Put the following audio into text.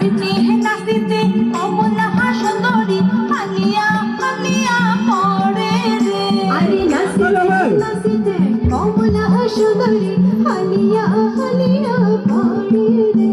নাচিতে নাচিতে কমলা সুন্দরী হানিয়া হানিয়া পড়ে রে। আরে নাচিতে নাচিতে কমলা সুন্দরী হানিয়া হানিয়া পড়ে রে।